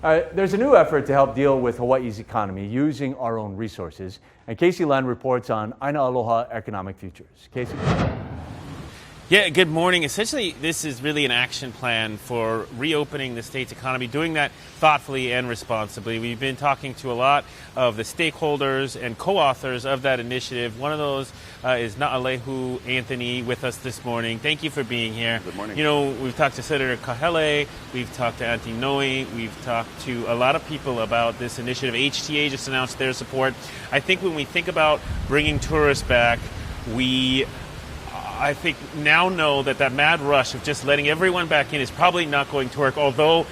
There's a new effort to help deal with Hawaii's economy using our own resources. And Casey Len reports on Āina Aloha Economic Futures. Casey? Yeah, good morning. Essentially, this is really an action plan for reopening the state's economy, doing that thoughtfully and responsibly. We've been talking to a lot of the stakeholders and co-authors of that initiative. One of those is Nāʻālehu Anthony with us this morning. Thank you for being here. Good morning. You know, we've talked to Senator Kahele, we've talked to Auntie Noe, we've talked to a lot of people about this initiative. HTA just announced their support. I think when we think about bringing tourists back, I think now know that mad rush of just letting everyone back in is probably not going to work, although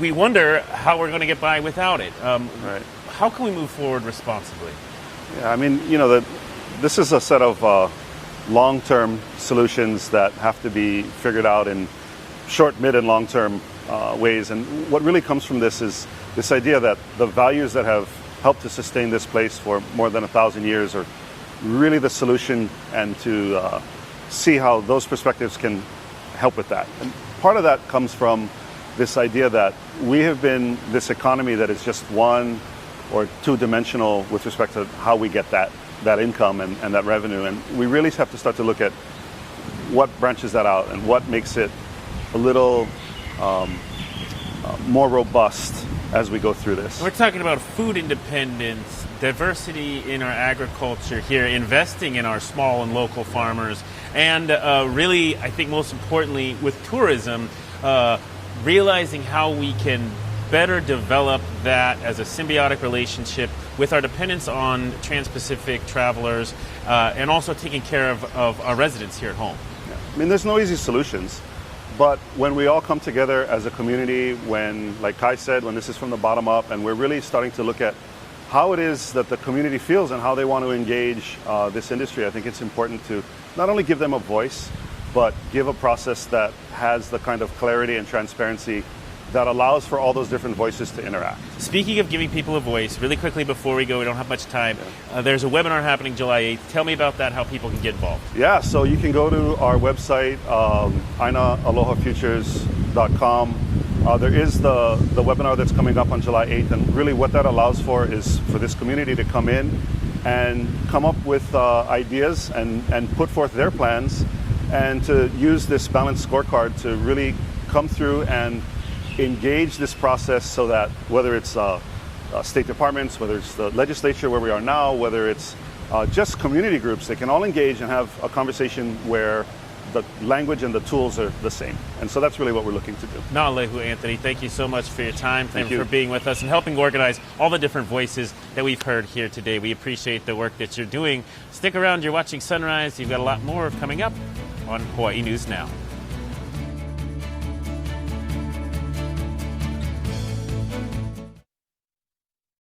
we wonder how we're going to get by without it. How can we move forward responsibly? Yeah, I mean, you know, this is a set of long-term solutions that have to be figured out in short, mid, and long-term ways. And what really comes from this is this idea that the values that have helped to sustain this place for more than 1,000 years are really the solution, and to see how those perspectives can help with that. And part of that comes from this idea that we have been this economy that is just one or two-dimensional with respect to how we get that income and that revenue. And we really have to start to look at what branches that out and what makes it a little more robust as we go through this. We're talking about food independence, diversity in our agriculture here, investing in our small and local farmers, and really, I think most importantly, with tourism, realizing how we can better develop that as a symbiotic relationship with our dependence on trans-Pacific travelers, and also taking care of our residents here at home. Yeah. I mean, there's no easy solutions. But when we all come together as a community, when, like Kai said, when this is from the bottom up, and we're really starting to look at how it is that the community feels and how they want to engage this industry, I think it's important to not only give them a voice, but give a process that has the kind of clarity and transparency that allows for all those different voices to interact. Speaking of giving people a voice, really quickly before we go, we don't have much time, there's a webinar happening July 8th. Tell me about that, how people can get involved. Yeah, so you can go to our website, ʻainaAlohaFutures.com. There is the webinar that's coming up on July 8th, and really what that allows for is for this community to come in and come up with ideas and put forth their plans, and to use this balanced scorecard to really come through and engage this process, so that whether it's state departments, whether it's the legislature where we are now, whether it's just community groups, they can all engage and have a conversation where the language and the tools are the same. And so that's really what we're looking to do. Nāʻālehu Anthony, thank you so much for your time. Thank you for being with us and helping organize all the different voices that we've heard here today. We appreciate the work that you're doing. Stick around, you're watching Sunrise. You've got a lot more coming up on Hawaii News Now.